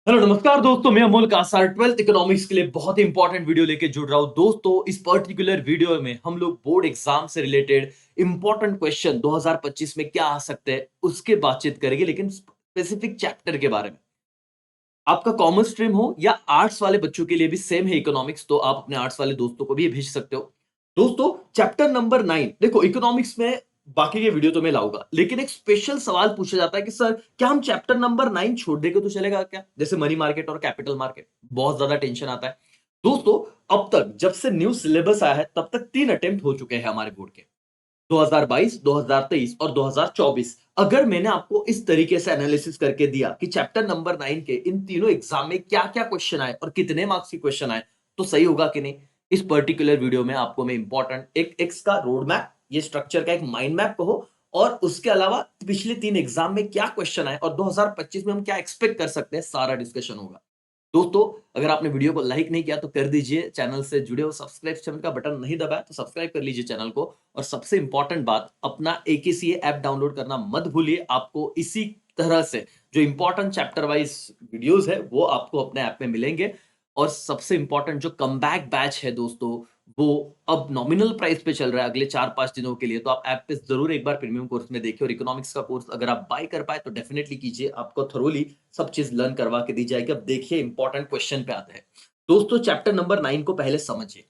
Hello नमस्कार दोस्तों, मैं अमोल कासार 12th इकोनॉमिक्स के लिए बहुत ही इंपॉर्टेंट वीडियो लेके जुड़ रहा हूं। दोस्तों, इस पर्टिकुलर वीडियो में हम लोग बोर्ड एग्जाम से रिलेटेड इंपॉर्टेंट क्वेश्चन 2025 में क्या आ सकते हैं उसके बातचीत करेंगे, लेकिन स्पेसिफिक चैप्टर के बारे में। आपका कॉमर्स स्ट्रीम हो या आर्ट्स वाले बच्चों के लिए भी सेम है इकोनॉमिक्स, तो आप अपने आर्ट्स वाले दोस्तों को भी ये भेज सकते हो। दोस्तों, चैप्टर नंबर 9 देखो, इकोनॉमिक्स में बाकी के वीडियो तो मैं लाऊंगा, लेकिन एक स्पेशल सवाल पूछा जाता है कि सर क्या हम चैप्टर नंबर 9 छोड़ देंगे तो चलेगा क्या? जैसे मनी मार्केट और कैपिटल मार्केट, बहुत ज्यादा टेंशन आता है। दोस्तों, अब तक जब से न्यू सिलेबस आया है तब तक 3 अटेम्प्ट हो चुके हैं हमारे बोर्ड के, 2022, 2023 और 2024। अगर मैंने आपको इस तरीके से एनालिसिस करके दिया कि चैप्टर नंबर 9 के इन तीनों एग्जाम में क्या-क्या क्वेश्चन आए और कितने मार्क्स के क्वेश्चन आए, तो सही होगा कि नहीं? इस पर्टिकुलर वीडियो में आपको मैं इंपॉर्टेंट एक एक्स का रोड मैप, ये स्ट्रक्चर का एक माइंड मैप कहो, और उसके अलावा पिछले 3 एग्जाम में क्या क्वेश्चन आए और 2025 में हम क्या एक्सपेक्ट कर सकते हैं, सारा डिस्कशन होगा। दोस्तों, अगर आपने वीडियो को लाइक नहीं किया तो कर दीजिए, चैनल से जुड़े हो, सब्सक्राइब चैनल का बटन नहीं दबाया तो सब्सक्राइब कर लीजिए चैनल को। और सबसे इंपॉर्टेंट बात, अपना एकेसीए ऐप डाउनलोड करना मत भूलिए। आपको इसी तरह से जो इंपॉर्टेंट चैप्टर वाइज वीडियोस है वो आपको अपने ऐप में मिलेंगे। और सबसे इंपॉर्टेंट जो कमबैक बैच है दोस्तों, वो अब नॉमिनल प्राइस पे चल रहा है अगले 4-5 दिनों के लिए, तो आप ऐप पे जरूर एक बार प्रीमियम कोर्स में देखिए। और इकोनॉमिक्स का कोर्स अगर आप बाय कर पाए तो डेफिनेटली कीजिए, आपको थोरोली सब चीज लर्न करवा के दी जाएगी। अब देखिए इंपॉर्टेंट क्वेश्चन पे आते हैं। दोस्तों, चैप्टर नंबर 9 को पहले समझिए।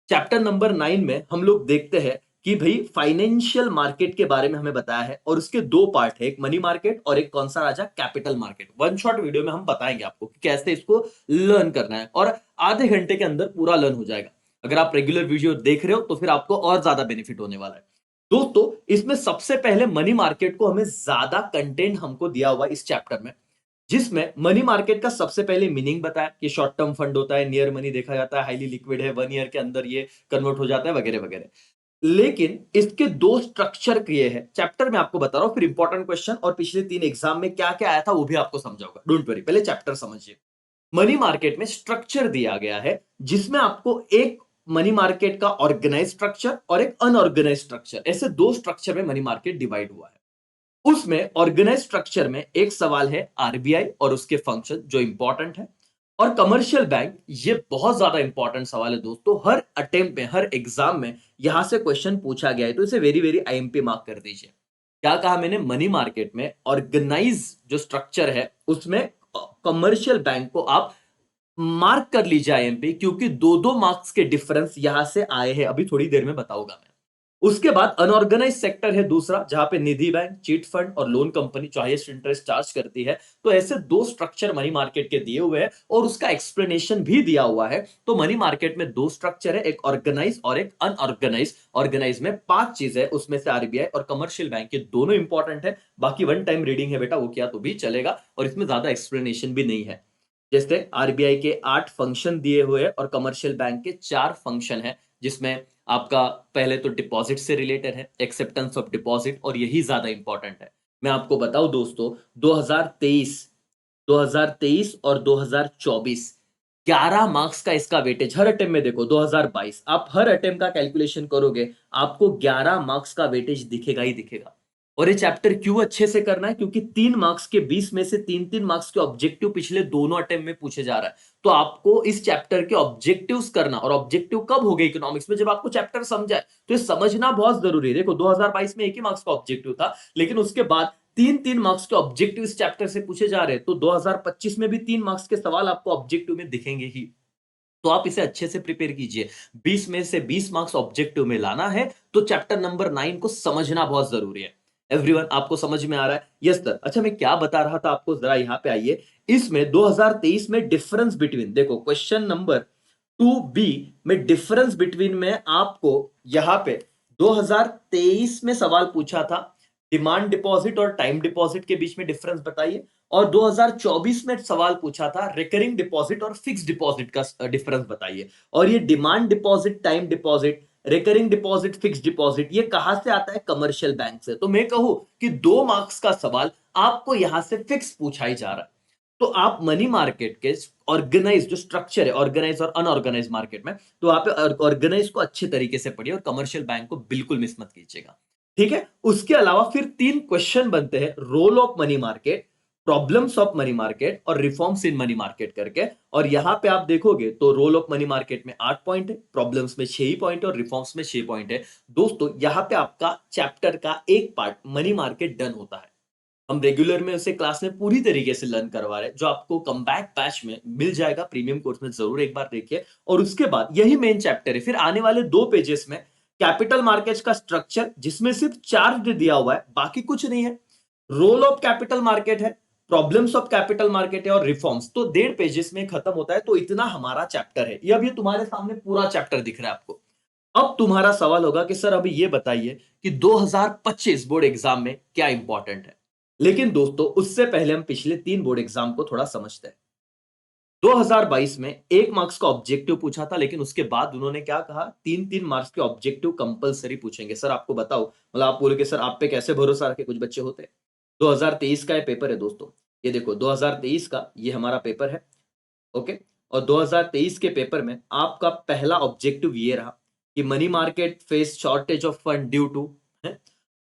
चैप्टर नंबर 9 में हम लोग देखते हैं कि भाई फाइनेंशियल मार्केट के बारे में हमें बताया है, और उसके दो पार्ट है, एक मनी मार्केट और एक कौन सा राजा, capital market. One shot video में हम बताएंगे आपको कि कैसे इसको लर्न करना है, और आधे घंटे के अंदर पूरा लर्न हो जाएगा। अगर आप रेगुलर वीडियो देख रहे हो तो फिर आपको और ज्यादा बेनिफिट होने वाला है। दोस्तों, इसमें सबसे पहले मनी मार्केट को हमें ज्यादा कंटेंट हमको दिया हुआ है इस चैप्टर में, जिसमें मनी मार्केट का सबसे पहले मीनिंग बताया कि शॉर्ट टर्म फंड होता है, नियर मनी देखा जाता है, हाईली लिक्विड है, 1 ईयर के अंदर ये कन्वर्ट हो जाता है, वगैरह वगैरह। लेकिन इसके दो स्ट्रक्चर किए हैं चैप्टर में, आपको बता रहा हूं, फिर इंपॉर्टेंट क्वेश्चन और पिछले 3 एग्जाम में क्या क्या आया था वो भी आपको समझाऊंगा। डोंट वरी, पहले चैप्टर समझिए। मनी मार्केट में स्ट्रक्चर दिया गया है, जिसमें आपको एक मनी मार्केट का ऑर्गेनाइज स्ट्रक्चर और एक अनऑर्गेनाइज स्ट्रक्चर, ऐसे दो स्ट्रक्चर में मनी मार्केट डिवाइड हुआ है। उसमें ऑर्गेनाइज स्ट्रक्चर में एक सवाल है आरबीआई और उसके फंक्शन, जो इंपॉर्टेंट है। और कमर्शियल बैंक, ये बहुत ज्यादा इंपॉर्टेंट सवाल है दोस्तों, हर अटेम्प्ट में, हर एग्जाम में यहां से क्वेश्चन पूछा गया है, तो इसे वेरी वेरी आईएमपी मार्क कर दीजिए। क्या कहा मैंने? मनी मार्केट में ऑर्गेनाइज जो स्ट्रक्चर है उसमें कमर्शियल बैंक को आप मार्क कर लीजिए आईएमपी, क्योंकि दो दो मार्क्स के डिफरेंस यहां से आए हैं, अभी थोड़ी देर में बताऊंगा मैं। उसके बाद अनऑर्गेनाइज सेक्टर है दूसरा, जहां पे निधि बैंक, चिट फंड और लोन कंपनी जो हाईएस्ट इंटरेस्ट चार्ज करती है। तो ऐसे दो स्ट्रक्चर मनी मार्केट के दिए हुए हैं और उसका एक्सप्लेनेशन भी दिया हुआ है। तो मनी मार्केट में दो स्ट्रक्चर है, एक ऑर्गेनाइज और एक अनऑर्गेनाइज। ऑर्गेनाइज में 5 चीजें, उसमें से आरबीआई और कमर्शियल बैंक के दोनों इंपॉर्टेंट है। बाकी वन टाइम रीडिंग है बेटा, वो किया तो भी चलेगा, और इसमें ज्यादा एक्सप्लेनेशन भी नहीं है। जैसे आरबीआई के 8 फंक्शन दिए हुए हैं और कमर्शियल बैंक के 4 फंक्शन है, जिसमें आपका पहले तो डिपॉजिट से रिलेटेड है, एक्सेप्टेंस ऑफ डिपॉजिट, और यही ज्यादा इंपॉर्टेंट है। मैं आपको बताऊं दोस्तों, 2023 2023 और 2024, 11 मार्क्स का इसका वेटेज हर अटेम्प्ट में। देखो 2022, आप हर अटेम्प्ट का कैलकुलेशन करोगे, आपको 11 मार्क्स का वेटेज दिखेगा ही दिखेगा। और ये चैप्टर क्यों अच्छे से करना है? क्योंकि 3 मार्क्स के 20 में से 3-3 मार्क्स के ऑब्जेक्टिव पिछले दोनों अटेम्प्ट में पूछे जा रहा है। तो आपको इस चैप्टर के ऑब्जेक्टिव्स करना, और ऑब्जेक्टिव कब हो गए इकोनॉमिक्स में? जब आपको चैप्टर समझ आए। तो ये समझना बहुत जरूरी है। देखो 2022 में एक ही मार्क्स का ऑब्जेक्टिव था, लेकिन उसके बाद 3-3 मार्क्स के ऑब्जेक्टिव इस चैप्टर से पूछे जा रहे हैं। तो 2025 में भी 3 मार्क्स के सवाल आपको ऑब्जेक्टिव में दिखेंगे ही। तो आप इसे अच्छे से प्रिपेयर कीजिए। 20 में से 20 मार्क्स ऑब्जेक्टिव में लाना है, तो चैप्टर नंबर 9 को समझना बहुत जरूरी है। एवरीवन, आपको समझ में आ रहा है? Yes sir. अच्छा, मैं क्या बता रहा था आपको, जरा यहां पे आइए। इसमें 2023 में डिफरेंस बिटवीन, देखो क्वेश्चन नंबर 2B में डिफरेंस बिटवीन में आपको यहां पे 2023 में सवाल पूछा था, डिमांड डिपॉजिट और टाइम डिपॉजिट के बीच में डिफरेंस बताइए। और 2024 में सवाल पूछा था रिकरिंग डिपॉजिट और फिक्स डिपॉजिट का डिफरेंस बताइए। और ये demand deposit, time deposit, recurring deposit, fix deposit, ये कहां से आता है? कमर्शियल बैंक से। तो मैं कहूं कि 2 मार्क्स का सवाल आपको यहां से फिक्स पूछा ही जा रहा है। तो आप मनी मार्केट के ऑर्गेनाइज जो स्ट्रक्चर है, ऑर्गेनाइज और अनऑर्गेनाइज मार्केट में, तो वहां पे ऑर्गेनाइज को अच्छे तरीके से पढ़िए और कमर्शियल बैंक को बिल्कुल मिस मत कीजिएगा। ठीक है? उसके अलावा फिर 3 क्वेश्चन बनते हैं। Role of money market, problems of money market और रिफॉर्म्स इन मनी मार्केट करके। और यहां पे आप देखोगे तो रोल ऑफ मनी मार्केट में 8 पॉइंट है, प्रॉब्लम्स में 6 ही पॉइंट है और रिफॉर्म्स में 6 पॉइंट है। दोस्तों यहां पे आपका चैप्टर का एक पार्ट मनी मार्केट डन होता है। हम रेगुलर में उसे क्लास में पूरी तरीके से लर्न करवा रहे हैं, जो आपको कमबैक बैच में मिल जाएगा, प्रीमियम कोर्स में जरूर एक बार देखिए। और उसके बाद यही मेन चैप्टर है। फिर आने वाले 2 पेजेस में कैपिटल मार्केट्स का स्ट्रक्चर, जिसमें सिर्फ चार्ट दिया हुआ है, बाकी कुछ नहीं है। रोल ऑफ कैपिटल मार्केट है, प्रॉब्लम्स ऑफ कैपिटल मार्केट है और रिफॉर्म्स, तो 1.5 पेजेस में खत्म होता है। तो इतना हमारा चैप्टर है। ये अब ये तुम्हारे सामने पूरा चैप्टर दिख रहा है आपको। अब तुम्हारा सवाल होगा कि सर अभी ये बताइए कि 2025 बोर्ड एग्जाम में क्या इंपॉर्टेंट है। लेकिन दोस्तों उससे पहले हम पिछले 3 बोर्ड एग्जाम को थोड़ा समझते हैं। 2022 में 1 मार्क्स का ऑब्जेक्टिव पूछा था, लेकिन उसके बाद उन्होंने क्या कहा, 3-3 मार्क्स के ऑब्जेक्टिव कंपलसरी पूछेंगे। सर आपको बताओ, मतलब आप बोलोगे सर आप पे कैसे भरोसा रखे, कुछ बच्चे होते हैं। 2023 का ये पेपर है दोस्तों। ये देखो 2023 का ये हमारा पेपर है। ओके। और 2023 के पेपर में आपका पहला ऑब्जेक्टिव ये रहा कि money market face shortage of fund due to है।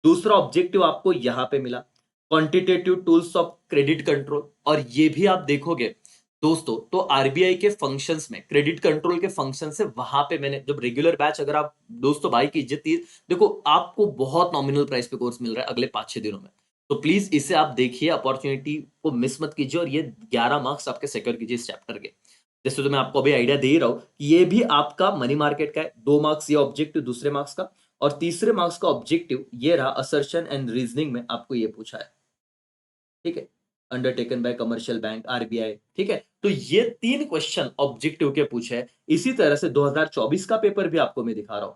दूसरा ऑब्जेक्टिव आपको यहां पे मिला, quantitative tools of credit control. और ये भी आप देखोगे दोस्तों, तो आरबीआई के फंक्शंस में क्रेडिट कंट्रोल के फंक्शन से वहां पे मैंने जब रेगुलर बैच, अगर आप दोस्तों भाई की इज्जत थी, देखो आपको बहुत नॉमिनल प्राइस पे कोर्स मिल रहा है अगले 5-6 दिनों में। तो प्लीज इसे आप देखिए, अपॉर्चुनिटी को मिस मत कीजिए और ये 11 मार्क्स आपके सिक्योर कीजिए इस चैप्टर के। जैसे तो मैं आपको अभी आइडिया दे रहा हूं कि ये भी आपका मनी मार्केट का है। 2 मार्क्स ये ऑब्जेक्टिव दूसरे मार्क्स का, और तीसरे मार्क्स का ऑब्जेक्टिव ये रहा, असर्शन एंड रीजनिंग में आपको ये पूछा है। ठीक है, undertaken by commercial bank, RBI. ठीक है, तो ये 3 क्वेश्चन ऑब्जेक्टिव के पूछे हैं। इसी तरह से 2024 का पेपर भी आपको मैं दिखा रहा हूं।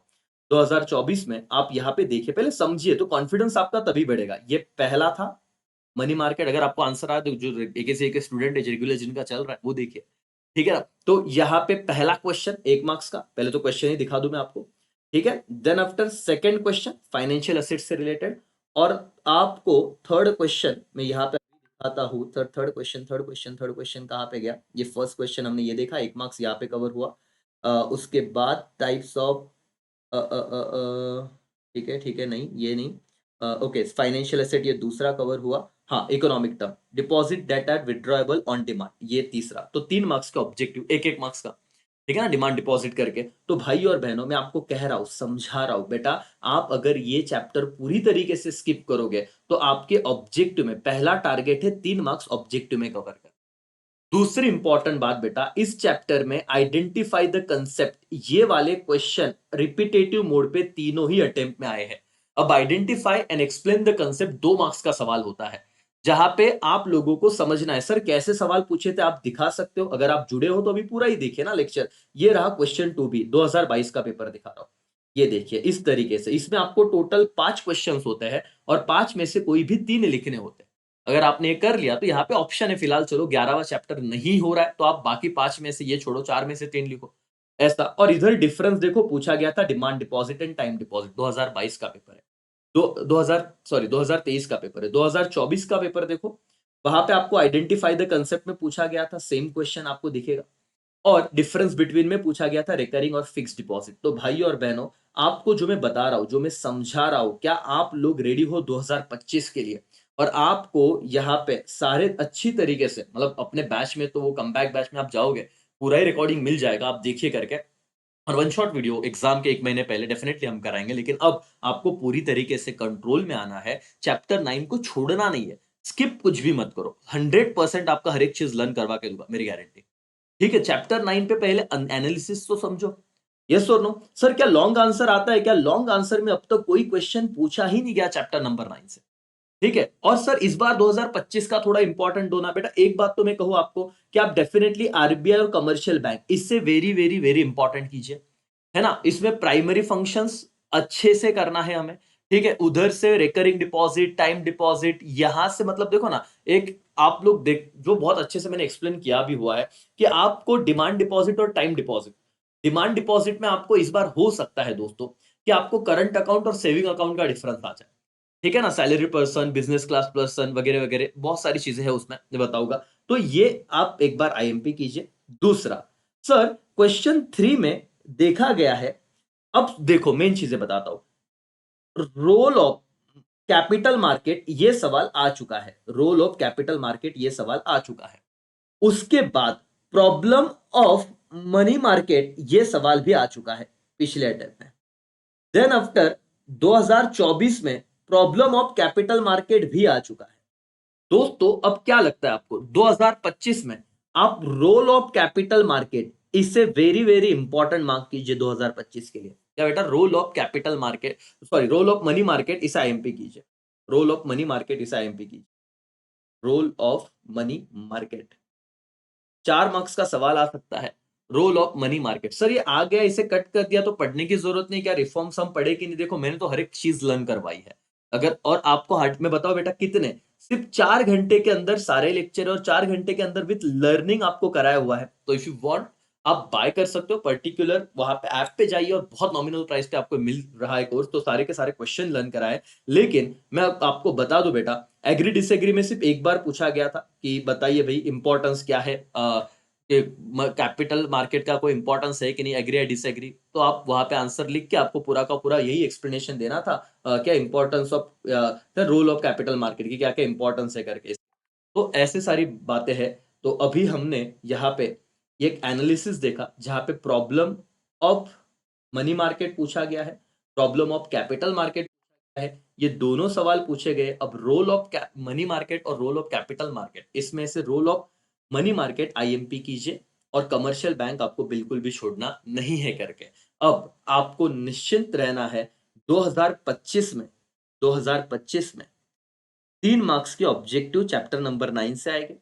2024 में आप यहां पे देखिए, पहले समझिए तो कॉन्फिडेंस आपका तभी बढ़ेगा। ये पहला था मनी मार्केट। अगर आपको आंसर आया तो जो एक से एक स्टूडेंट है रेगुलर जिनका चल रहा है वो देखिए। ठीक है ना, तो यहाँ पे पहला क्वेश्चन 1 मार्क्स का, पहले तो क्वेश्चन ही दिखा दूं मैं आपको। ठीक है, then after second question financial asset से रिलेटेड। और आपको थर्ड क्वेश्चन मैं यहाँ पे दिखाता हूँ। थर्ड क्वेश्चन कहाँ पे गया, ये फर्स्ट क्वेश्चन हमने ये देखा, 1 मार्क्स यहाँ पे कवर हुआ। उसके बाद टाइप्स ऑफ, ठीक है, नहीं ये नहीं। ओके, फाइनेंशियल एसेट ये दूसरा कवर हुआ। हाँ, economic term, deposit that are withdrawable on demand, ये तीसरा। तो 3 मार्क्स का ऑब्जेक्टिव, 1-1 मार्क्स का। ठीक है ना, डिमांड डिपॉजिट करके। तो भाई और बहनों, मैं आपको कह रहा हूं, समझा रहा हूं बेटा, आप अगर ये चैप्टर पूरी तरीके से स्किप करोगे तो आपके ऑब्जेक्टिव में पहला टारगेट है 3 मार्क्स ऑब्जेक्टिव में कवर कर। दूसरी इंपॉर्टेंट बात बेटा, इस चैप्टर में आइडेंटिफाई द कंसेप्ट, ये वाले क्वेश्चन रिपीटेटिव मोड पे तीनों ही अटेम्प्ट में आए हैं। अब identify and explain the concept 2 marks का सवाल होता है, जहां पे आप लोगों को समझना है सर कैसे सवाल पूछे थे, आप दिखा सकते हो। अगर आप जुड़े हो तो अभी पूरा ही देखिए ना लेक्चर। ये रहा क्वेश्चन 2B, 2022 का पेपर दिखा रहा हूं। ये देखिए इस तरीके से, इसमें आपको टोटल 5 क्वेश्चंस होते हैं और 5 में से कोई भी 3 लिखने होते हैं। अगर आपने ये कर लिया तो यहाँ पे ऑप्शन है फिलहाल, चलो 11वां चैप्टर नहीं हो रहा है तो आप बाकी 5 में से ये छोड़ो, 4 में से 3 लिखो, ऐसा। और इधर डिफरेंस देखो, पूछा गया था demand deposit and time deposit. 2022 का पेपर है, दो 2000 सॉरी 2023 का पेपर है। 2024 का पेपर देखो, वहां पे आपको आइडेंटिफाई द कंसेप्ट में पूछा गया था, सेम क्वेश्चन आपको दिखेगा। और डिफरेंस बिटवीन में पूछा गया था रिकरिंग और फिक्स्ड डिपॉजिट। तो भाई और बहनों, आपको जो मैं बता रहा हूं, जो मैं समझा रहा हूं, क्या आप लोग रेडी हो 2025 के लिए? और आपको यहाँ पे सारे अच्छी तरीके से, मतलब अपने बैच में, तो वो कमबैक बैच में आप जाओगे, पूरा ही रिकॉर्डिंग मिल जाएगा, आप देखिए करके। और वन शॉट वीडियो एग्जाम के 1 महीने पहले डेफिनेटली हम कराएंगे। लेकिन अब आपको पूरी तरीके से कंट्रोल में आना है, चैप्टर 9 को छोड़ना नहीं है, स्किप कुछ भी मत करो। 100% आपका हर एक चीज लर्न करवा के दूंगा, मेरी गारंटी। ठीक है, चैप्टर 9 पे पहले एनालिसिस तो समझो। यस और नो सर, क्या लॉन्ग आंसर आता है क्या? लॉन्ग आंसर में अब तक कोई क्वेश्चन पूछा ही नहीं गया चैप्टर नंबर 9 से। ठीक है, और सर इस बार 2025 का थोड़ा इंपॉर्टेंट होना बेटा। एक बात तो मैं कहूं आपको कि आप डेफिनेटली आरबीआई और कमर्शियल बैंक, इससे वेरी वेरी वेरी इंपॉर्टेंट कीजिए, है ना। इसमें प्राइमरी फंक्शंस अच्छे से करना है हमें। ठीक है, उधर से रिकरिंग डिपॉजिट, टाइम डिपॉजिट, यहां से मतलब देखो ना, एक आप लोग देख, जो बहुत अच्छे से मैंने एक्सप्लेन किया भी हुआ है कि आपको डिमांड डिपॉजिट और टाइम डिपॉजिट, डिमांड डिपॉजिट में आपको इस बार हो सकता है दोस्तों कि आपको करंट अकाउंट और सेविंग अकाउंट का डिफरेंस आ जाए। ठीक है ना, salary person, business class person वगैरह वगैरह, बहुत सारी चीजें हैं उसमें, मैं बताऊंगा। तो ये आप एक बार आईएमपी कीजिए। दूसरा, सर क्वेश्चन 3 में देखा गया है, अब देखो मेन चीजें बताता हूं। रोल ऑफ कैपिटल मार्केट ये सवाल आ चुका है, रोल ऑफ कैपिटल मार्केट ये सवाल आ चुका है। उसके बाद प्रॉब्लम ऑफ मनी मार्केट ये सवाल भी आ चुका है पिछले अटेम्प्ट में। देन आफ्टर 2024 में प्रॉब्लम ऑफ कैपिटल मार्केट भी आ चुका है। दोस्तों अब क्या लगता है आपको 2025 में आप रोल ऑफ कैपिटल मार्केट इसे वेरी वेरी इंपॉर्टेंट मार्क कीजिए 2025 के लिए। क्या बेटा, role of capital market, sorry role of money market इसे आईएमपी कीजिए। रोल ऑफ मनी मार्केट इसे आईएमपी कीजिए। Role of money market 4 marks का सवाल आ सकता है। Role of money market, sir ये आ गया इसे कट कर दिया तो पढ़ने की जरूरत नहीं, क्या रिफॉर्म्स हम पढ़े कि नहीं? देखो मैंने तो हर एक चीज लर्न करवाई है। अगर और आपको हट में बताओ बेटा कितने, सिर्फ 4 घंटे के अंदर सारे लेक्चर और 4 घंटे के अंदर विद लर्निंग आपको कराया हुआ है। तो इफ यू वांट आप बाय कर सकते हो, पर्टिकुलर वहां पे ऐप पे जाइए और बहुत नॉमिनल प्राइस पे आपको मिल रहा है कोर्स। तो सारे के सारे क्वेश्चन लर्न कराए। लेकिन मैं आपको बता दूं बेटा, एग्री डिसएग्री में सिर्फ एक बार पूछा गया था कि बताइए भाई इंपॉर्टेंस क्या है, कैपिटल मार्केट का कोई इंपॉर्टेंस है कि नहीं, एग्री या डिसएग्री। तो आप वहां पे आंसर लिख के आपको पूरा का पूरा यही एक्सप्लेनेशन देना था, क्या importance of the role of capital market की क्या क्या इंपॉर्टेंस है करके। तो ऐसे सारी बातें हैं। तो अभी हमने यहाँ पे एक एनालिसिस देखा जहां पे प्रॉब्लम ऑफ मनी मार्केट पूछा गया है, प्रॉब्लम ऑफ कैपिटल मार्केट पूछा गया है। ये दोनों सवाल पूछे गए। अब रोल ऑफ मनी मार्केट और रोल ऑफ कैपिटल मार्केट, इसमें से role of money market IMP कीजिए और कमर्शियल बैंक आपको बिल्कुल भी छोड़ना नहीं है करके। अब आपको निश्चिंत रहना है 2025 में, 2025 में 3 मार्क्स के ऑब्जेक्टिव चैप्टर नंबर 9 से आएंगे।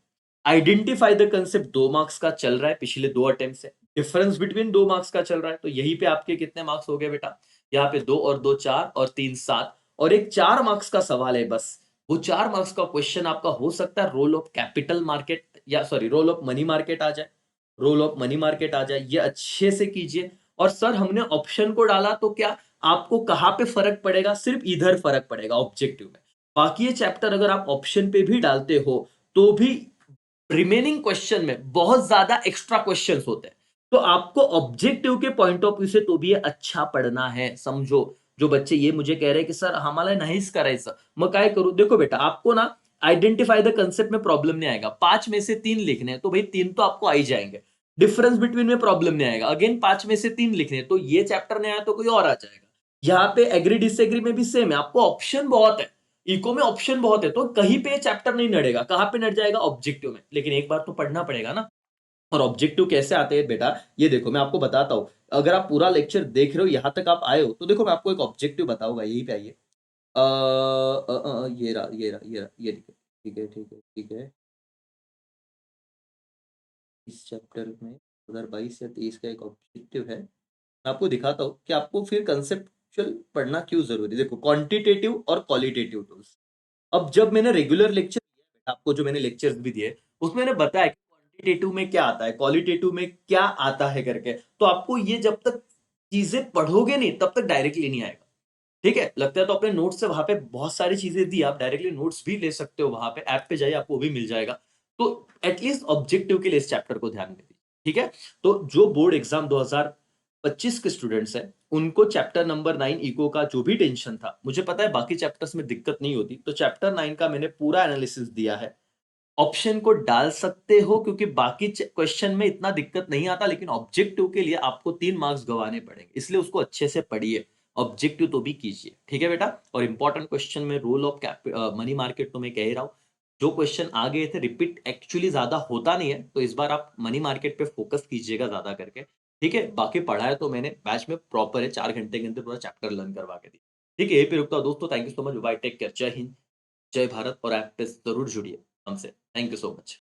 आइडेंटिफाई द कंसेप्ट 2 मार्क्स का चल रहा है पिछले 2 अटेम्प्ट से। डिफरेंस बिटवीन 2 मार्क्स का चल रहा है, तो यहीं पे आपके कितने मार्क्स हो गए बेटा? यहाँ पे 2 और 2 4 और 3 7 और एक 4 मार्क्स का सवाल है बस। वो 4 मार्क्स का क्वेश्चन आपका हो सकता है रोल ऑफ कैपिटल मार्केट या sorry role of money market आ जाए। रोल ऑफ मनी मार्केट आ जाए, ये अच्छे से कीजिए। और सर हमने ऑप्शन को डाला तो क्या आपको कहां पे फर्क पड़ेगा? सिर्फ इधर फर्क पड़ेगा ऑब्जेक्टिव में। बाकी ये चैप्टर अगर आप ऑप्शन पे भी डालते हो तो भी रिमेनिंग क्वेश्चन में बहुत ज्यादा एक्स्ट्रा क्वेश्चंस होते हैं। तो आपको ऑब्जेक्टिव के पॉइंट ऑफ व्यू से तो भी ये अच्छा पढ़ना है, समझो। जो बच्चे ये मुझे कह रहे हैं कि सर हमारा नाहीच करायचं, मग काय करू? देखो बेटा, आपको ना आइडेंटिफाई द कंसेप्ट में प्रॉब्लम नहीं आएगा। 5 में से 3 लिखने हैं तो भाई 3 तो आपको आ ही जाएंगे। डिफरेंस बिटवीन में प्रॉब्लम नहीं आएगा, अगेन 5 में से 3 लिखने हैं तो ये चैप्टर नहीं आया तो कोई और आ जाएगा। यहाँ पे एग्री डिसएग्री में भी सेम है, आपको ऑप्शन बहुत है। इको में ऑप्शन बहुत है तो कहीं पे चैप्टर नहीं नड़ेगा, कहां पे नड़ जाएगा? ऑब्जेक्टिव में। लेकिन एक बार तो पढ़ना पड़ेगा ना। और ऑब्जेक्टिव कैसे आते हैं बेटा, ये देखो मैं आपको बताता हूं। अगर आप पूरा लेक्चर देख रहे हो, यहां तक आप आए हो, तो देखो मैं आपको एक ऑब्जेक्टिव बताऊंगा। यही पे आइए। ये रहा, ये रहा, ये रहा, ये देखो। ठीक है, ठीक है, ठीक है। इस चैप्टर में 2022 या 23 का एक ऑब्जेक्टिव है। मैं आपको दिखाता हूँ कि आपको फिर कंसेप्चुअल पढ़ना क्यों जरूरी है। देखो, क्वांटिटेटिव और क्वालिटेटिव टूल्स। अब जब मैंने रेगुलर लेक्चर दिया, आपको जो मैंने लेक्चर्स भी दिए उसमें मैंने बताया कि क्वांटिटेटिव में क्या आता है, क्वालिटेटिव में क्या आता है करके। तो आपको ये जब तक चीजें पढ़ोगे नहीं तब तक डायरेक्टली नहीं आएगा। ठीक है, लगता है तो अपने नोट्स से वहां पे बहुत सारी चीजें दी, आप डायरेक्टली नोट्स भी ले सकते हो, वहां पे ऐप पे जाइए आपको वो भी मिल जाएगा। तो एटलीस्ट ऑब्जेक्टिव के लिए इस चैप्टर को ध्यान में दीजिए। ठीक है, तो जो बोर्ड एग्जाम 2025 के स्टूडेंट्स हैं उनको चैप्टर नंबर 9 इको का जो भी टेंशन था, मुझे पता है बाकी चैप्टर्स में दिक्कत नहीं होती, तो चैप्टर 9 का मैंने पूरा एनालिसिस दिया है। ऑप्शन को डाल सकते हो क्योंकि बाकी क्वेश्चन में इतना दिक्कत नहीं आता, लेकिन ऑब्जेक्टिव के लिए आपको 3 मार्क्स गंवाने पड़ेंगे, इसलिए उसको अच्छे से पढ़िए। ऑब्जेक्टिव तो भी कीजिए, ठीक है बेटा। और इंपॉर्टेंट क्वेश्चन में रोल ऑफ मनी मार्केट तो मैं कह ही रहा हूं, जो क्वेश्चन आ गए थे रिपीट एक्चुअली ज्यादा होता नहीं है, तो इस बार आप मनी मार्केट पे फोकस कीजिएगा ज्यादा करके। ठीक है, बाकी पढ़ाया तो मैंने बैच में प्रॉपर है, 4 घंटे के अंदर पूरा चैप्टर लर्न करवा के दी। ठीक है, यही पे रुकता हूं दोस्तों। Thank you so much, bye, take care, जय हिंद, जय भारत। और ऐप पे जरूर जुड़िए हमसे। Thank you so much.